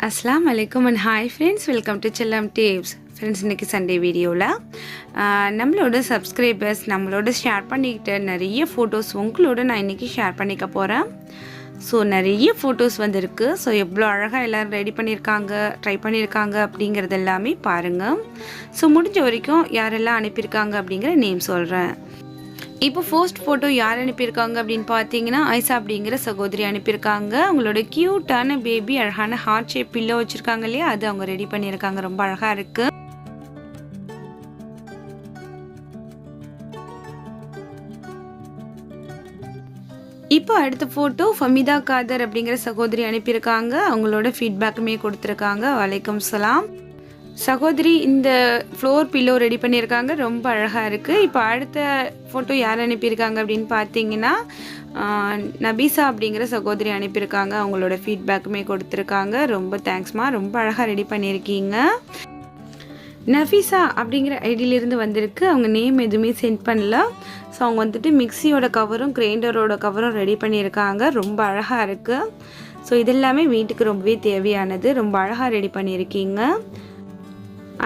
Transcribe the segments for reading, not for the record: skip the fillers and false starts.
Assalamu alaikum and hi friends, welcome to Chellam tips. Friends, இன்னைக்கு Sunday வீடியோவில் நம்மளோட subscribers நம்மளோட ஷேர் பண்ணிக்கிட்ட நிறைய ஃபோட்டோஸ் உங்களோட நான் இன்றைக்கி ஷேர் பண்ணிக்க போகிறேன். ஸோ நிறைய ஃபோட்டோஸ் வந்திருக்கு. ஸோ எவ்வளோ அழகாக எல்லோரும் ரெடி பண்ணியிருக்காங்க, ட்ரை பண்ணியிருக்காங்க அப்படிங்கிறது எல்லாமே பாருங்கள். ஸோ முடிஞ்ச வரைக்கும் யாரெல்லாம் அனுப்பியிருக்காங்க அப்படிங்கிற நேம் சொல்கிறேன். இப்போ ஃபர்ஸ்ட் ஃபோட்டோ யார் அனுப்பியிருக்காங்க அப்படின்னு பார்த்தீங்கன்னா ஐசா அப்படிங்கிற சகோதரி அனுப்பியிருக்காங்க. அவங்களோட க்யூட்டான பேபி அழகான ஹார்ட் ஷேப் பில்லோ வச்சுருக்காங்க இல்லையா, அது அவங்க ரெடி பண்ணியிருக்காங்க. ரொம்ப அழகாக இருக்குது. இப்போ அடுத்த ஃபோட்டோ ஃபமிதா காதர் அப்படிங்கிற சகோதரி அனுப்பியிருக்காங்க. அவங்களோட ஃபீட்பேக்குமே கொடுத்துருக்காங்க. வலைக்கம் சலாம் சகோதரி, இந்த ஃப்ளோர் பில்லோ ரெடி பண்ணியிருக்காங்க, ரொம்ப அழகாக இருக்குது. இப்போ அடுத்த ஃபோட்டோ யார் அனுப்பியிருக்காங்க அப்படின்னு பார்த்தீங்கன்னா நபீசா அப்படிங்கிற சகோதரி அனுப்பியிருக்காங்க. அவங்களோட ஃபீட்பேக்குமே கொடுத்துருக்காங்க. ரொம்ப தேங்க்ஸ்மா, ரொம்ப அழகாக ரெடி பண்ணியிருக்கீங்க. நஃபீஸா அப்படிங்கிற ஐடியிலேருந்து வந்திருக்கு. அவங்க நேம் எதுவுமே சென்ட் பண்ணல. ஸோ அவங்க வந்துட்டு மிக்சியோட கவரும் கிரைண்டரோட கவரும் ரெடி பண்ணியிருக்காங்க. ரொம்ப அழகாக இருக்குது. ஸோ இதெல்லாமே வீட்டுக்கு ரொம்பவே தேவையானது. ரொம்ப அழகாக ரெடி பண்ணியிருக்கீங்க.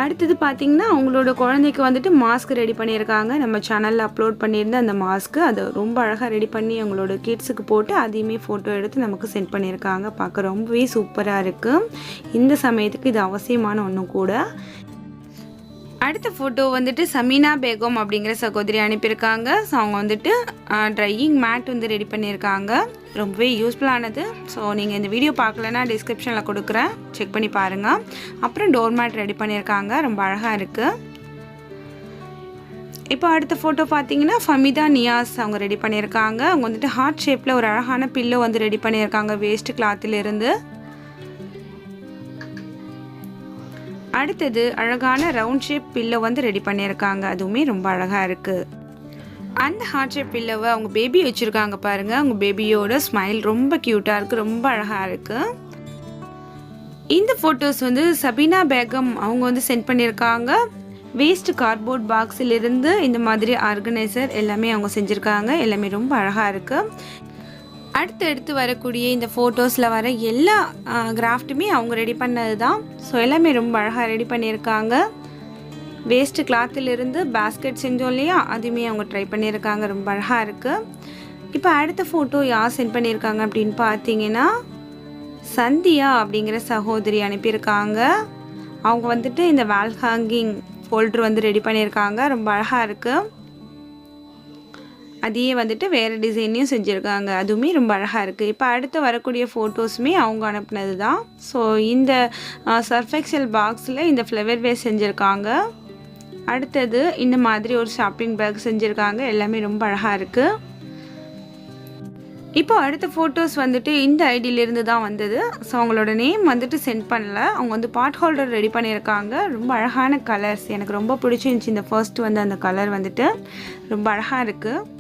அடுத்தது பார்த்திங்கன்னா அவங்களோட குழந்தைக்கு வந்துட்டு மாஸ்க் ரெடி பண்ணியிருக்காங்க. நம்ம சேனலில் அப்லோட் பண்ணியிருந்த அந்த மாஸ்க்கு அதை ரொம்ப அழகாக ரெடி பண்ணி அவங்களோட கிட்ஸுக்கு போட்டு அதையுமே ஃபோட்டோ எடுத்து நமக்கு சென்ட் பண்ணியிருக்காங்க. பார்க்க ரொம்பவே சூப்பராக இருக்குது. இந்த சமயத்துக்கு இது அவசியமான ஒன்றும் கூட. அடுத்த ஃபோட்டோ வந்துட்டு சமீனா பேகம் அப்படிங்கிற சகோதரி அனுப்பியிருக்காங்க. ஸோ அவங்க வந்துட்டு ட்ரையிங் மேட் வந்து ரெடி பண்ணியிருக்காங்க. ரொம்பவே யூஸ்ஃபுல்லானது. ஸோ நீங்கள் இந்த வீடியோ பார்க்கலன்னா டிஸ்கிரிப்ஷனில் கொடுக்குறேன், செக் பண்ணி பாருங்கள். அப்புறம் டோர் மேட் ரெடி பண்ணியிருக்காங்க. ரொம்ப அழகாக இருக்குது. இப்போ அடுத்த ஃபோட்டோ பார்த்தீங்கன்னா ஃபமிதா நியாஸ் அவங்க ரெடி பண்ணியிருக்காங்க. அவங்க வந்துட்டு ஹார்ட் ஷேப்பில் ஒரு அழகான பில்லோ வந்து ரெடி பண்ணியிருக்காங்க வேஸ்ட் கிளாத்திலிருந்து. அடுத்தது அழகான ரவுண்ட் ஷேப் பில்லோ வந்து ரெடி பண்ணியிருக்காங்க. அதுவுமே ரொம்ப அழகாக இருக்குது. அந்த ஹார்ட் ஷேப் பில்லோவை அவங்க பேபி வச்சுருக்காங்க பாருங்கள். அவங்க பேபியோட ஸ்மைல் ரொம்ப க்யூட்டாக இருக்குது, ரொம்ப அழகாக இருக்குது. இந்த ஃபோட்டோஸ் வந்து சபீனா பேகம் அவங்க வந்து சென்ட் பண்ணியிருக்காங்க. வேஸ்ட் கார்ட்போர்ட் பாக்ஸிலிருந்து இந்த மாதிரி ஆர்கனைசர் எல்லாமே அவங்க செஞ்சுருக்காங்க. எல்லாமே ரொம்ப அழகாக இருக்குது. அடுத்தடுத்து வரக்கூடிய இந்த ஃபோட்டோஸில் வர எல்லா கிராஃப்ட்டுமே அவங்க ரெடி பண்ணது தான். ஸோ எல்லாமே ரொம்ப அழகாக ரெடி பண்ணியிருக்காங்க. வேஸ்ட்டு கிளாத்திலிருந்து பேஸ்கெட் செஞ்சோம் இல்லையா, அதுவுமே அவங்க ட்ரை பண்ணியிருக்காங்க. ரொம்ப அழகாக இருக்குது. இப்போ அடுத்த ஃபோட்டோ யார் சென்ட் பண்ணியிருக்காங்க அப்படின்னு பார்த்தீங்கன்னா சந்தியா அப்படிங்கிற சகோதரி அனுப்பியிருக்காங்க. அவங்க வந்துட்டு இந்த வால் ஹேங்கிங் ஃபோல்டர் வந்து ரெடி பண்ணியிருக்காங்க. ரொம்ப அழகாக இருக்குது. அதையே வந்துட்டு வேறு டிசைனையும் செஞ்சுருக்காங்க. அதுவுமே ரொம்ப அழகாக இருக்குது. இப்போ அடுத்து வரக்கூடிய ஃபோட்டோஸுமே அவங்க அனுப்புனது தான். ஸோ இந்த சர்ஃபெக்சல் பாக்ஸில் இந்த ஃப்ளவர் வேஸ் செஞ்சுருக்காங்க. அடுத்தது இந்த மாதிரி ஒரு ஷாப்பிங் பேக் செஞ்சுருக்காங்க. எல்லாமே ரொம்ப அழகாக இருக்குது. இப்போ அடுத்த ஃபோட்டோஸ் வந்துட்டு இந்த ஐடியிலேருந்து தான் வந்தது. ஸோ அவங்களோட நேம் வந்துட்டு சென்ட் பண்ணல. அவங்க வந்து பாட் ஹோல்டர் ரெடி பண்ணியிருக்காங்க. ரொம்ப அழகான கலர்ஸ், எனக்கு ரொம்ப பிடிச்சிருந்துச்சி. இந்த ஃபர்ஸ்ட் வந்து அந்த கலர் வந்துட்டு ரொம்ப அழகாக இருக்குது.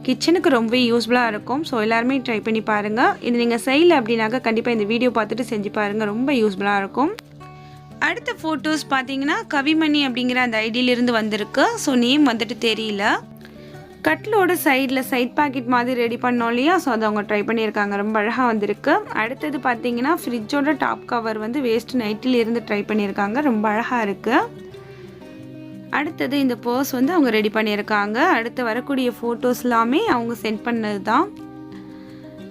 கிச்சனுக்கு ரொம்ப யூஸ்ஃபுல்லாக இருக்கும். ஸோ எல்லாருமே ட்ரை பண்ணி பாருங்கள். இது நீங்கள் செய்யலை அப்படின்னாக்கா கண்டிப்பாக இந்த வீடியோ பார்த்துட்டு செஞ்சு பாருங்கள். ரொம்ப யூஸ்ஃபுல்லாக இருக்கும். அடுத்த ஃபோட்டோஸ் பார்த்தீங்கன்னா கவிமணி அப்படிங்கிற அந்த ஐடியிலிருந்து வந்திருக்கு. ஸோ நேம் வந்துட்டு தெரியல. கட்டிலோட சைட் பாக்கெட் மாதிரி ரெடி பண்ணோம் இல்லையா, ஸோ அதை அவங்க ட்ரை பண்ணியிருக்காங்க. ரொம்ப அழகாக வந்திருக்கு. அடுத்தது பார்த்தீங்கன்னா ஃப்ரிட்ஜோட டாப் கவர் வந்து வேஸ்ட் நைட்டிலிருந்து ட்ரை பண்ணியிருக்காங்க. ரொம்ப அழகாக இருக்குது. அடுத்தது இந்த பர்ஸ் வந்து அவங்க ரெடி பண்ணியிருக்காங்க. அடுத்து வரக்கூடிய ஃபோட்டோஸ் எல்லாமே அவங்க சென்ட் பண்ணது தான்.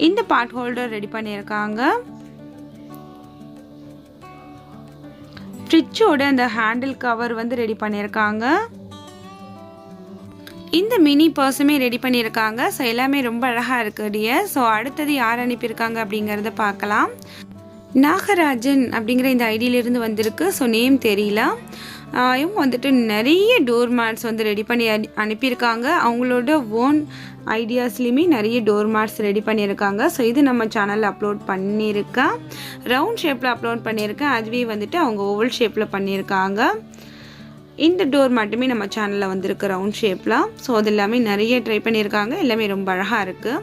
இந்த பாட் ஹோல்டர் ரெடி பண்ணியிருக்காங்க. ஃப்ரிட்ஜோட அந்த ஹேண்டில் கவர் வந்து ரெடி பண்ணியிருக்காங்க. இந்த மினி பர்ஸுமே ரெடி பண்ணியிருக்காங்க. ஸோ எல்லாமே ரொம்ப அழகாக இருக்குது டியர். ஸோ அடுத்தது யார் அனுப்பியிருக்காங்க அப்படிங்கிறத பார்க்கலாம். நாகராஜன் அப்படிங்கிற இந்த ஐடியிலிருந்து வந்திருக்கு. ஸோ நேம் தெரியல. இவங்க வந்துட்டு நிறைய டோர் மேட்ஸ் வந்து ரெடி பண்ணி அனுப்பியிருக்காங்க. அவங்களோட ஓன் ஐடியாஸ்லேயுமே நிறைய டோர் மேட்ஸ் ரெடி பண்ணியிருக்காங்க. ஸோ இது நம்ம சேனலில் அப்லோட் பண்ணியிருக்கேன். ரவுண்ட் ஷேப்பில் அப்லோட் பண்ணியிருக்கேன். அதுவே வந்துட்டு அவங்க ஓவல் ஷேப்பில் பண்ணியிருக்காங்க. இந்த டோர் மட்டுமே நம்ம சேனலில் வந்திருக்கு ரவுண்ட் ஷேப்பில். ஸோ அது எல்லாமே நிறைய ட்ரை பண்ணியிருக்காங்க. எல்லாமே ரொம்ப அழகாக இருக்குது.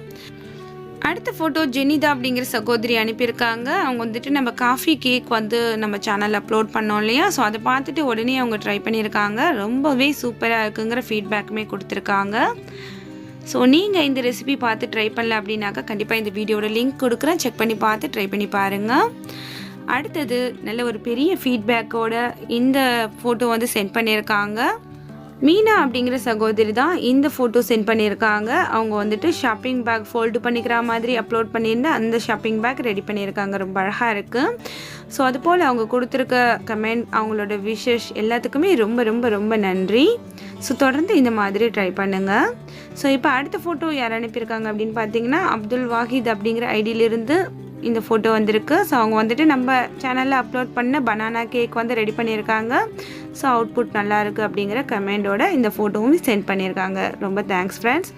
அடுத்த ஃபோட்டோ ஜெனிதா அப்படிங்கிற சகோதரி அனுப்பியிருக்காங்க. அவங்க வந்துட்டு நம்ம காஃபி கேக் வந்து நம்ம சேனலில் அப்லோட் பண்ணோம் இல்லையா, ஸோ அதை பார்த்துட்டு உடனே அவங்க ட்ரை பண்ணியிருக்காங்க. ரொம்பவே சூப்பராக இருக்குங்கிற ஃபீட்பேக்குமே கொடுத்துருக்காங்க. ஸோ நீங்கள் இந்த ரெசிபி பார்த்து ட்ரை பண்ணல அப்படின்னாக்கா கண்டிப்பாக இந்த வீடியோட லிங்க் கொடுக்குறேன், செக் பண்ணி பார்த்து ட்ரை பண்ணி பாருங்கள். அடுத்தது நல்ல ஒரு பெரிய ஃபீட்பேக்கோட இந்த ஃபோட்டோ வந்து சென்ட் பண்ணியிருக்காங்க. மீனா அப்படிங்கிற சகோதரி தான் இந்த ஃபோட்டோ சென்ட் பண்ணியிருக்காங்க. அவங்க வந்துட்டு ஷாப்பிங் பேக் ஃபோல்டு பண்ணிக்கிற மாதிரி அப்லோட் பண்ணியிருந்த அந்த ஷாப்பிங் பேக் ரெடி பண்ணியிருக்காங்க. ரொம்ப அழகாக இருக்குது. ஸோ அதுபோல் அவங்க கொடுத்துருக்க கமெண்ட், அவங்களோட விஷஸ் எல்லாத்துக்குமே ரொம்ப ரொம்ப ரொம்ப நன்றி. ஸோ தொடர்ந்து இந்த மாதிரி ட்ரை பண்ணுங்கள். ஸோ இப்போ அடுத்த ஃபோட்டோ யார் அனுப்பியிருக்காங்க அப்படின்னு பார்த்தீங்கன்னா, அப்துல் வாஹித் அப்படிங்கிற ஐடியிலிருந்து இந்த ஃபோட்டோ வந்திருக்கு. ஸோ அவங்க வந்துட்டு நம்ம சேனலில் அப்லோட் பண்ண பனானா கேக் வந்து ரெடி பண்ணியிருக்காங்க. ஸோ அவுட்புட் நல்லாயிருக்கு அப்படிங்கிற கமெண்டோட இந்த ஃபோட்டோவும் சென்ட் பண்ணியிருக்காங்க. ரொம்ப தேங்க்ஸ் ஃப்ரெண்ட்ஸ்.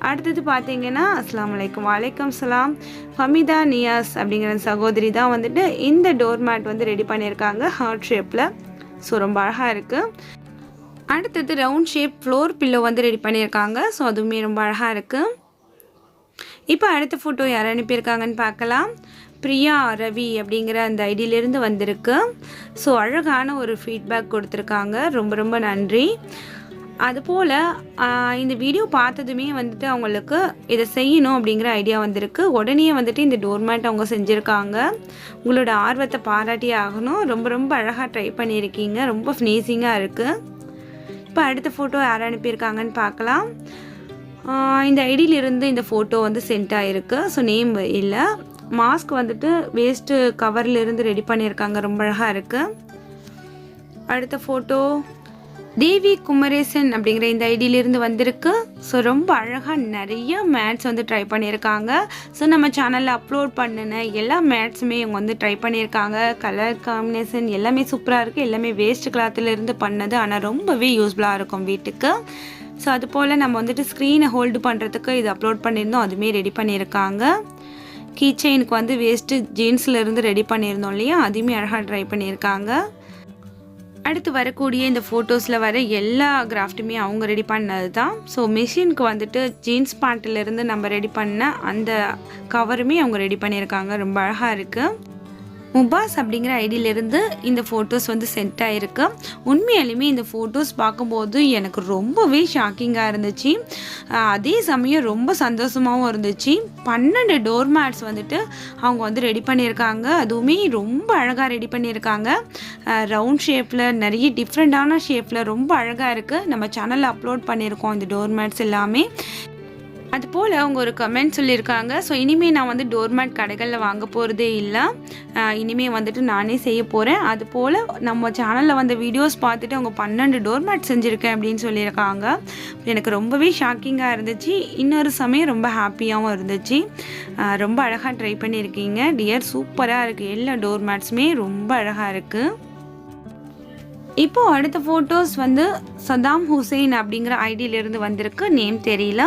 அடுத்தது பார்த்தீங்கன்னா, அஸ்ஸலாமு அலைக்கும். வலைக்கம் சலாம். ஃபமிதா நியாஸ் அப்படிங்கிற சகோதரி தான் வந்துட்டு இந்த டோர் மேட் வந்து ரெடி பண்ணியிருக்காங்க ஹார்ட் ஷேப்பில். ஸோ ரொம்ப அழகாக இருக்குது. அடுத்தது ரவுண்ட் ஷேப் ஃப்ளோர் பில்லோ வந்து ரெடி பண்ணியிருக்காங்க. ஸோ அதுவுமே ரொம்ப அழகாக இருக்குது. இப்போ அடுத்த ஃபோட்டோ யார் அனுப்பியிருக்காங்கன்னு பார்க்கலாம். பிரியா ரவி அப்படிங்கிற அந்த ஐடியிலேருந்து வந்திருக்கு. ஸோ அழகான ஒரு ஃபீட்பேக் கொடுத்துருக்காங்க. ரொம்ப ரொம்ப நன்றி. அதுபோல் இந்த வீடியோ பார்த்ததுமே வந்துட்டு அவங்களுக்கு இதை செய்யணும் அப்படிங்கிற ஐடியா வந்திருக்கு. உடனே வந்துட்டு இந்த டோர்மேட் அவங்க செஞ்சுருக்காங்க. உங்களோட ஆர்வத்தை பாராட்டி ஆகணும். ரொம்ப ரொம்ப அழகாக ட்ரை பண்ணியிருக்கீங்க. ரொம்ப ஃபினிஷிங்காக இருக்குது. இப்போ அடுத்த ஃபோட்டோ யார் அனுப்பியிருக்காங்கன்னு பார்க்கலாம். இந்த ஐடியிலிருந்து இந்த ஃபோட்டோ வந்து சென்ட் ஆகிருக்கு. ஸோ நேம் இல்லை. மாஸ்க் வந்துட்டு வேஸ்ட்டு கவர்லேருந்து ரெடி பண்ணியிருக்காங்க. ரொம்ப அழகாக இருக்குது. அடுத்த ஃபோட்டோ தேவி குமரேசன் அப்படிங்கிற இந்த ஐடியிலிருந்து வந்திருக்கு. ஸோ ரொம்ப அழகாக நிறைய மேட்ஸ் வந்து ட்ரை பண்ணியிருக்காங்க. ஸோ நம்ம சேனலில் அப்லோட் பண்ணின எல்லா மேட்ஸுமே இவங்க வந்து ட்ரை பண்ணியிருக்காங்க. கலர் காம்பினேஷன் எல்லாமே சூப்பராக இருக்குது. எல்லாமே வேஸ்ட் கிளாத்துலேருந்து பண்ணது. ஆனால் ரொம்பவே யூஸ்ஃபுல்லாக இருக்கும் வீட்டுக்கு. ஸோ அதுபோல் நம்ம வந்துட்டு ஸ்க்ரீனை ஹோல்டு பண்ணுறதுக்கு இது அப்லோட் பண்ணியிருந்தோம். அதுவுமே ரெடி பண்ணியிருக்காங்க. கீ செயினுக்கு வந்து வேஸ்ட்டு ஜீன்ஸ்லேருந்து ரெடி பண்ணியிருந்தோம் இல்லையா, அதுவுமே அழகாக ட்ரை பண்ணியிருக்காங்க. அடுத்து வரக்கூடிய இந்த ஃபோட்டோஸில் வர எல்லா கிராஃப்ட்டுமே அவங்க ரெடி பண்ணது தான். ஸோ மிஷினுக்கு வந்துட்டு ஜீன்ஸ் பேண்ட்டிலேருந்து நம்ம ரெடி பண்ண அந்த கவருமே அவங்க ரெடி பண்ணியிருக்காங்க. ரொம்ப அழகாக இருக்குது. முபாஸ் அப்படிங்கிற ஐடியிலேருந்து இந்த ஃபோட்டோஸ் வந்து சென்ட் ஆகிருக்கு. உண்மையாலுமே இந்த ஃபோட்டோஸ் பார்க்கும்போது எனக்கு ரொம்பவே ஷாக்கிங்காக இருந்துச்சு. அதே சமயம் ரொம்ப சந்தோஷமாகவும் இருந்துச்சு. 12 டோர் மேட்ஸ் வந்துட்டு அவங்க வந்து ரெடி பண்ணியிருக்காங்க. அதுவுமே ரொம்ப அழகாக ரெடி பண்ணியிருக்காங்க. ரவுண்ட் ஷேப்பில் நிறைய டிஃப்ரெண்ட்டான ஷேப்பில் ரொம்ப அழகாக இருக்குது. நம்ம சேனலில் அப்லோட் பண்ணியிருக்கோம் இந்த டோர் மேட்ஸ் எல்லாமே. அதுபோல் அவங்க ஒரு கமெண்ட் சொல்லியிருக்காங்க. ஸோ இனிமேல் நான் வந்து டோர்மேட் கடைகளில் வாங்க போகிறதே இல்லை. இனிமேல் வந்துட்டு நானே செய்ய போகிறேன். அதுபோல் நம்ம சேனலில் வந்த வீடியோஸ் பார்த்துட்டு அவங்க 12 டோர்மேட் செஞ்சுருக்கேன் அப்படின்னு சொல்லியிருக்காங்க. எனக்கு ரொம்பவே ஷாக்கிங்காக இருந்துச்சு. இன்னொரு சமயம் ரொம்ப ஹாப்பியாகவும் இருந்துச்சு. ரொம்ப அழகாக ட்ரை பண்ணியிருக்கீங்க டியர். சூப்பராக இருக்குது. எல்லா டோர்மேட்ஸுமே ரொம்ப அழகாக இருக்குது. இப்போது அடுத்த ஃபோட்டோஸ் வந்து சதாம் ஹுசைன் அப்படிங்கிற ஐடியிலேருந்து வந்திருக்கு. நேம் தெரியல.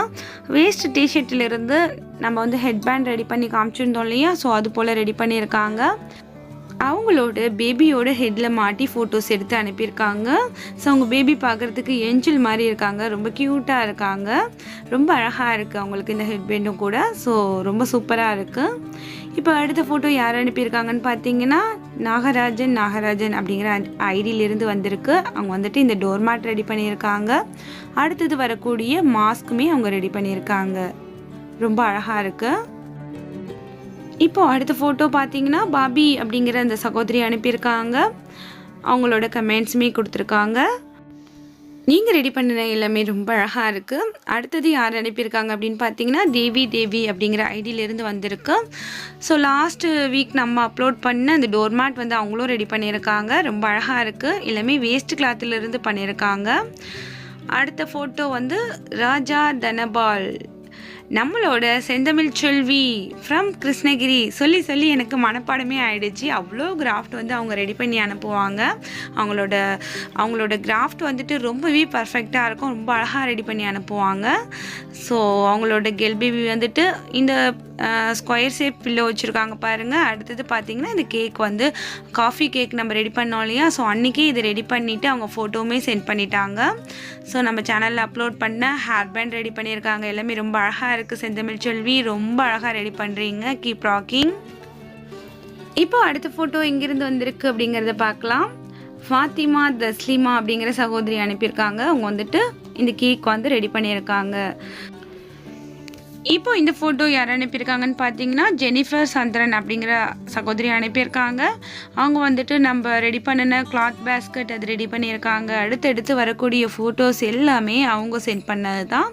வேஸ்ட் டிஷர்ட்டிலேருந்து நம்ம வந்து ஹெட்பேண்ட் ரெடி பண்ணி காமிச்சிருந்தோம் இல்லையா, ஸோ அது போல் ரெடி பண்ணியிருக்காங்க. அவங்களோட பேபியோட ஹெட்டில் மாட்டி ஃபோட்டோஸ் எடுத்து அனுப்பியிருக்காங்க. ஸோ அவங்க பேபி பார்க்குறதுக்கு ஏஞ்சல் மாதிரி இருக்காங்க. ரொம்ப க்யூட்டாக இருக்காங்க. ரொம்ப அழகாக இருக்குது அவங்களுக்கு இந்த ஹெட்பேண்டும் கூட. ஸோ ரொம்ப சூப்பராக இருக்குது. இப்போ அடுத்த ஃபோட்டோ யார் அனுப்பியிருக்காங்கன்னு பார்த்தீங்கன்னா, நாகராஜன் அப்படிங்கிற ஐடியிலிருந்து வந்திருக்கு. அவங்க வந்துட்டு இந்த டோர்மேட் ரெடி பண்ணியிருக்காங்க. அடுத்தது வரக்கூடிய மாஸ்க்குமே அவங்க ரெடி பண்ணியிருக்காங்க. ரொம்ப அழகாக இருக்குது. இப்போ அடுத்த ஃபோட்டோ பார்த்தீங்கன்னா, பாபி அப்படிங்கிற அந்த சகோதரி அனுப்பியிருக்காங்க. அவங்களோட கமெண்ட்ஸுமே கொடுத்துருக்காங்க. நீங்கள் ரெடி பண்ணின எல்லாமே ரொம்ப அழகாக இருக்குது. அடுத்தது யார் அனுப்பியிருக்காங்க அப்படின்னு பார்த்தீங்கன்னா, தேவி அப்படிங்கிற ஐடியிலேருந்து வந்திருக்கு. ஸோ லாஸ்ட்டு வீக் நம்ம அப்லோட் பண்ண அந்த டோர்மேட் வந்து அவங்களும் ரெடி பண்ணியிருக்காங்க. ரொம்ப அழகாக இருக்குது. எல்லாமே வேஸ்ட் கிளாத்துலேருந்து பண்ணியிருக்காங்க. அடுத்த ஃபோட்டோ வந்து ராஜா தனபால், நம்மளோட செந்தமிழ் செல்வி ஃப்ரம் கிருஷ்ணகிரி. சொல்லி எனக்கு மனப்பாடமே ஆகிடுச்சு. அவ்வளோ கிராஃப்ட் வந்து அவங்க ரெடி பண்ணி அனுப்புவாங்க. அவங்களோட கிராஃப்ட் வந்துட்டு ரொம்பவே பர்ஃபெக்டாக இருக்கும். ரொம்ப அழகாக ரெடி பண்ணி அனுப்புவாங்க. ஸோ அவங்களோட பேபி வந்துட்டு இந்த ஸ்கொயர் ஷேப் பில்லோ வச்சுருக்காங்க பாருங்கள். அடுத்தது பார்த்திங்கன்னா, இந்த கேக் வந்து காஃபி கேக் நம்ம ரெடி பண்ணோம் இல்லையா, ஸோ அன்றைக்கே இதை ரெடி பண்ணிவிட்டு அவங்க ஃபோட்டோவுமே சென்ட் பண்ணிட்டாங்க. ஸோ நம்ம சேனலில் அப்லோட் பண்ண ஹேர் பேண்ட் ரெடி பண்ணியிருக்காங்க. எல்லாமே ரொம்ப அழகாக இருக்குது. செந்தமிழ் செல்வி ரொம்ப அழகாக ரெடி பண்ணுறீங்க. Keep rocking. இப்போ அடுத்த ஃபோட்டோ எங்கேருந்து வந்திருக்கு அப்படிங்கிறத பார்க்கலாம். ஃபாத்திமா தஸ்லிமா அப்படிங்கிற சகோதரி அனுப்பியிருக்காங்க. அவங்க வந்துட்டு இந்த கேக் வந்து ரெடி பண்ணியிருக்காங்க. இப்போ இந்த ஃபோட்டோ யார் அனுப்பியிருக்காங்கன்னு பார்த்தீங்கன்னா ஜெனிஃபர் சந்திரன் அப்படிங்கிற சகோதரி அனுப்பியிருக்காங்க. அவங்க வந்துட்டு நம்ம ரெடி பண்ணின கிளாத் பேஸ்கெட் அது ரெடி பண்ணியிருக்காங்க. அடுத்தடுத்து வரக்கூடிய ஃபோட்டோஸ் எல்லாமே அவங்க சென்ட் பண்ணது தான்.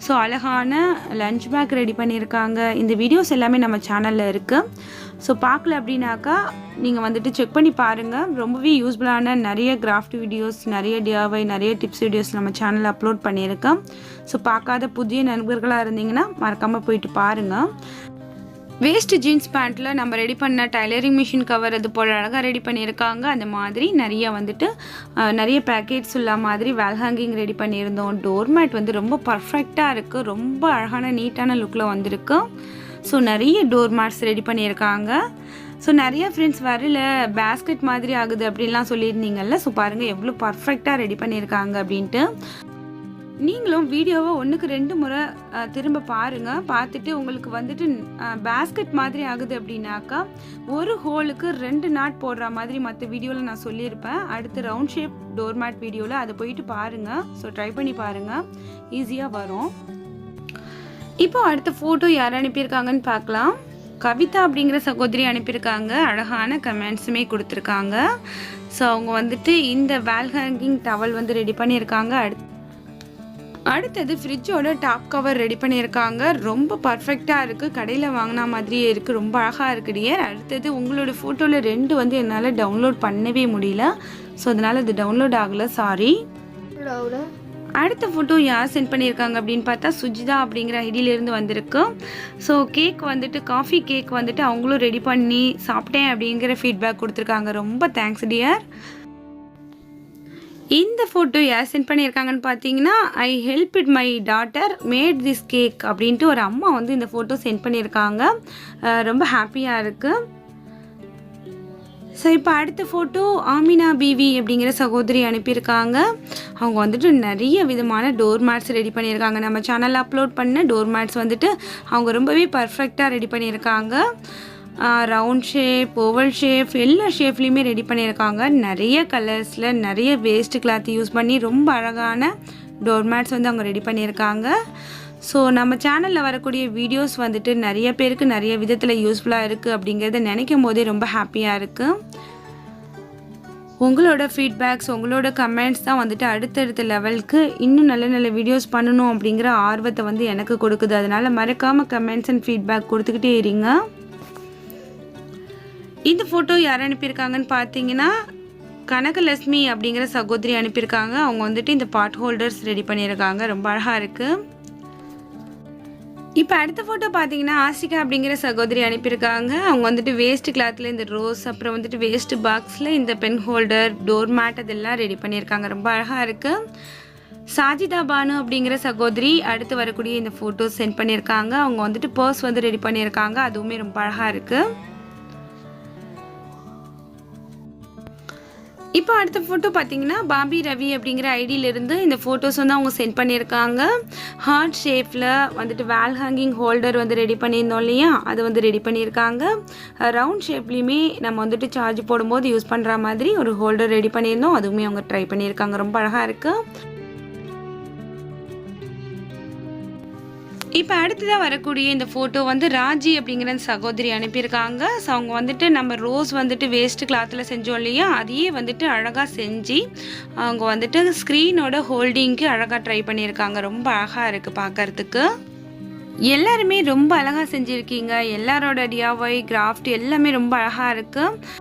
ஸோ அழகான லஞ்ச் பேக் ரெடி பண்ணியிருக்காங்க. இந்த வீடியோஸ் எல்லாமே நம்ம சேனலில் இருக்குது. ஸோ பார்க்கல அப்படின்னாக்கா நீங்கள் வந்துட்டு செக் பண்ணி பாருங்கள். ரொம்பவே யூஸ்ஃபுல்லான நிறைய கிராஃப்ட் வீடியோஸ், நிறைய டிஐஒய், நிறைய டிப்ஸ் வீடியோஸ் நம்ம சேனலில் அப்லோட் பண்ணியிருக்கேன். ஸோ பார்க்காத புதிய நண்பர்களாக இருந்தீங்கன்னா மறக்காமல் போயிட்டு பாருங்கள். வேஸ்ட் ஜீன்ஸ் பேண்ட்டில் நம்ம ரெடி பண்ண டைலரிங் மிஷின் கவர் அது போல் அழகாக ரெடி பண்ணியிருக்காங்க. அந்த மாதிரி நிறைய பேக்கெட்ஸ் உள்ள மாதிரி வால் ஹேங்கிங் ரெடி பண்ணியிருந்தோம். டோர்மேட் வந்து ரொம்ப பர்ஃபெக்டாக இருக்குது. ரொம்ப அழகான நீட்டான லுக்கில் வந்திருக்கு. ஸோ நிறைய டோர் மேட்ஸ் ரெடி பண்ணியிருக்காங்க. ஸோ நிறைய ஃப்ரெண்ட்ஸ் வரல பேஸ்கெட் மாதிரி ஆகுது அப்படின்லாம் சொல்லியிருந்தீங்கல்ல. ஸோ பாருங்கள் எவ்வளோ பர்ஃபெக்டாக ரெடி பண்ணியிருக்காங்க அப்படின்ட்டு. நீங்களும் வீடியோவை 1க்கு 2 முறை திரும்ப பாருங்கள். பார்த்துட்டு உங்களுக்கு வந்துட்டு பேஸ்கெட் மாதிரி ஆகுது அப்படின்னாக்கா ஒரு ஹோலுக்கு 2 நாட் போடுற மாதிரி மற்ற வீடியோவில் நான் சொல்லியிருப்பேன். அடுத்து ரவுண்ட் ஷேப் டோர்மேட் வீடியோவில் அதை போயிட்டு பாருங்கள். ஸோ ட்ரை பண்ணி பாருங்கள், ஈஸியாக வரும். இப்போ அடுத்த ஃபோட்டோ யார் அனுப்பியிருக்காங்கன்னு பார்க்கலாம். கவிதா அப்படிங்கிற சகோதரி அனுப்பியிருக்காங்க. அழகான கமெண்ட்ஸுமே கொடுத்துருக்காங்க. ஸோ அவங்க வந்துட்டு இந்த வால் ஹேங்கிங் டவல் வந்து ரெடி பண்ணியிருக்காங்க. அடுத்தது ஃப்ரிட்ஜோட டாப் கவர் ரெடி பண்ணியிருக்காங்க. ரொம்ப பர்ஃபெக்டாக இருக்குது. கடையில் வாங்கினா மாதிரியே இருக்குது. ரொம்ப அழகாக இருக்குது டியர். அடுத்தது உங்களோட ஃபோட்டோவில் 2 வந்து என்னால் டவுன்லோட் பண்ணவே முடியல. ஸோ அதனால் இது டவுன்லோட் ஆகலை, சாரி. அடுத்த ஃபோட்டோ யார் சென்ட் பண்ணியிருக்காங்க அப்படின்னு பார்த்தா சுஜிதா அப்படிங்கிற ஐடியிலேருந்து வந்திருக்கு. ஸோ கேக் வந்துட்டு காஃபி கேக் வந்துட்டு அவங்களும் ரெடி பண்ணி சாப்பிட்டேன் அப்படிங்கிற ஃபீட்பேக் கொடுத்துருக்காங்க. ரொம்ப தேங்க்ஸ் டியர். இந்த ஃபோட்டோ யார் சென்ட் பண்ணியிருக்காங்கன்னு பார்த்தீங்கன்னா I help it my daughter made this cake அப்படின்ட்டு ஒரு அம்மா வந்து இந்த ஃபோட்டோ சென்ட் பண்ணியிருக்காங்க. ரொம்ப ஹாப்பியாக இருக்குது. ஸோ இப்போ அடுத்த ஃபோட்டோ ஆமினா பிவி அப்படிங்கிற சகோதரி அனுப்பியிருக்காங்க. அவங்க வந்துட்டு நிறைய விதமான டோர் மேட்ஸ் ரெடி பண்ணியிருக்காங்க. நம்ம சேனலில் அப்லோட் பண்ண டோர் மேட்ஸ் வந்துட்டு அவங்க ரொம்பவே பர்ஃபெக்டாக ரெடி பண்ணியிருக்காங்க. ரவுண்ட் ஷேப், ஓவல் ஷேப், எல்லா ஷேப்லேயுமே ரெடி பண்ணியிருக்காங்க. நிறைய கலர்ஸில் நிறைய வேஸ்ட் கிளாத் யூஸ் பண்ணி ரொம்ப அழகான டோர் மேட்ஸ் வந்து அவங்க ரெடி பண்ணியிருக்காங்க. ஸோ நம்ம சேனலில் வரக்கூடிய வீடியோஸ் வந்துட்டு நிறைய பேருக்கு நிறைய விதத்தில் யூஸ்ஃபுல்லாக இருக்குது அப்படிங்கிறத நினைக்கும் போதே ரொம்ப ஹாப்பியாக இருக்குது. உங்களோட ஃபீட்பேக்ஸ், உங்களோட கமெண்ட்ஸ் தான் வந்துட்டு அடுத்தடுத்த லெவலுக்கு இன்னும் நல்ல நல்ல வீடியோஸ் பண்ணணும் அப்படிங்கிற ஆர்வத்தை வந்து எனக்கு கொடுக்குது. அதனால் மறக்காமல் கமெண்ட்ஸ் அண்ட் ஃபீட்பேக் கொடுத்துக்கிட்டே இருங்க. இந்த ஃபோட்டோ யார் அனுப்பியிருக்காங்கன்னு பார்த்தீங்கன்னா கனகலட்சுமி அப்படிங்கிற சகோதரி அனுப்பியிருக்காங்க. அவங்க வந்துட்டு இந்த பாட் ஹோல்டர்ஸ் ரெடி பண்ணியிருக்காங்க. ரொம்ப அழகாக இருக்குது. இப்போ அடுத்த ஃபோட்டோ பார்த்தீங்கன்னா ஆசிகா அப்படிங்கிற சகோதரி அனுப்பியிருக்காங்க. அவங்க வந்துட்டு வேஸ்ட் கிளாத்தில் இந்த ரோஸ், அப்புறம் வந்துட்டு வேஸ்ட் பாக்ஸில் இந்த பென் ஹோல்டர், டோர் மேட் அதெல்லாம் ரெடி பண்ணியிருக்காங்க. ரொம்ப அழகாக இருக்குது. சாஜிதா பானு அப்படிங்கிற சகோதரி அடுத்து வரக்கூடிய இந்த ஃபோட்டோஸ் சென்ட் பண்ணியிருக்காங்க. அவங்க வந்துட்டு பர்ஸ் வந்து ரெடி பண்ணியிருக்காங்க. அதுவுமே ரொம்ப அழகாக இருக்குது. இப்போ அடுத்த ஃபோட்டோ பார்த்தீங்கன்னா பாபி ரவி அப்படிங்கிற ஐடியிலேருந்து இந்த ஃபோட்டோஸ் வந்து அவங்க சென்ட் பண்ணியிருக்காங்க. ஹார்ட் ஷேப்பில் வந்துட்டு வால் ஹேங்கிங் ஹோல்டர் வந்து ரெடி பண்ணியிருந்தோம் இல்லையா, அது வந்து ரெடி பண்ணியிருக்காங்க. ரவுண்ட் ஷேப்லேயுமே நம்ம வந்துட்டு சார்ஜ் போடும்போது யூஸ் பண்ணுற மாதிரி ஒரு ஹோல்டர் ரெடி பண்ணியிருந்தோம். அதுவுமே அவங்க ட்ரை பண்ணியிருக்காங்க. ரொம்ப அழகாக இருக்குது. இப்போ அடுத்ததாக வரக்கூடிய இந்த ஃபோட்டோ வந்து ராஜி அப்படிங்கிற சகோதரி அனுப்பியிருக்காங்க. ஸோ அவங்க வந்துட்டு நம்ம ரோஸ் வந்துட்டு வேஸ்ட் கிளாத்தில் செஞ்சோம் இல்லையா, அதையே வந்துட்டு அழகாக செஞ்சு அவங்க வந்துட்டு ஸ்க்ரீனோட ஹோல்டிங்க்கு அழகாக ட்ரை பண்ணியிருக்காங்க. ரொம்ப அழகாக இருக்குது பார்க்கறதுக்கு. எல்லாருமே ரொம்ப அழகாக செஞ்சுருக்கீங்க. எல்லாரோட டிஐஒய் கிராஃப்ட் எல்லாமே ரொம்ப அழகாக இருக்குது.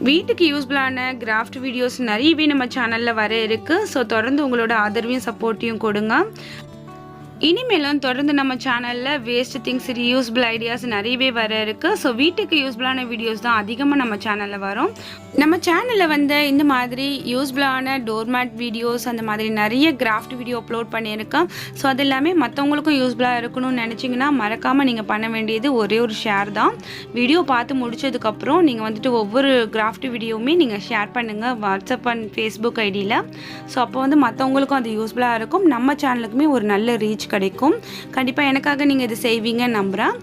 வீட்டுக்கு யூஸ்ஃபுல்லான கிராஃப்ட் வீடியோஸ் நிறையவே நம்ம சேனலில் வர இருக்குது. ஸோ தொடர்ந்து உங்களோட ஆதரவையும் சப்போர்ட்டையும் கொடுங்க. இனிமேலும் தொடர்ந்து நம்ம சேனலில் வேஸ்ட் திங்ஸ், யூஸ்ஃபுல் ஐடியாஸ் நிறையவே வர இருக்குது. ஸோ வீட்டுக்கு யூஸ்ஃபுல்லான வீடியோஸ் தான் அதிகமாக நம்ம சேனலில் வரும். நம்ம சேனலில் வந்து இந்த மாதிரி யூஸ்ஃபுல்லான டோர்மேட் வீடியோஸ், அந்த மாதிரி நிறைய கிராஃப்ட் வீடியோ அப்லோட் பண்ணியிருக்கேன். ஸோ அது எல்லாமே மற்றவங்களுக்கும் யூஸ்ஃபுல்லாக இருக்கணும்னு நினச்சிங்கன்னா மறக்காமல் நீங்கள் பண்ண வேண்டியது ஒரே ஒரு ஷேர் தான். வீடியோ பார்த்து முடிச்சதுக்கப்புறம் நீங்கள் வந்துட்டு ஒவ்வொரு கிராஃப்ட் வீடியோவுமே நீங்கள் ஷேர் பண்ணுங்கள் வாட்ஸ்அப் அண்ட் ஃபேஸ்புக் ஐடியில். ஸோ அப்போ வந்து மற்றவங்களுக்கும் அது யூஸ்ஃபுல்லாக இருக்கும். நம்ம சேனலுக்குமே ஒரு நல்ல ரீச் கிடைக்கும். கண்டிப்பாக எனக்காக நீங்கள் இது செய்வீங்கன்னு நம்புகிறேன்.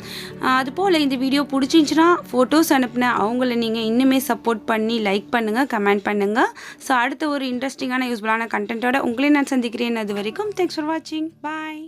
அதுபோல் இந்த வீடியோ பிடிச்சிருந்துச்சுன்னா ஃபோட்டோஸ் அனுப்புன அவங்கள நீங்கள் இன்னுமே சப்போர்ட் பண்ணி லைக் பண்ணுங்கள், கமெண்ட் பண்ணுங்கள். ஸோ அடுத்த ஒரு இன்ட்ரெஸ்டிங்கான யூஸ்ஃபுல்லான கண்டென்ட்டோட உங்களே நான் சந்திக்கிறேன். அது வரைக்கும் தேங்க்ஸ் ஃபார் வாட்சிங். பாய்.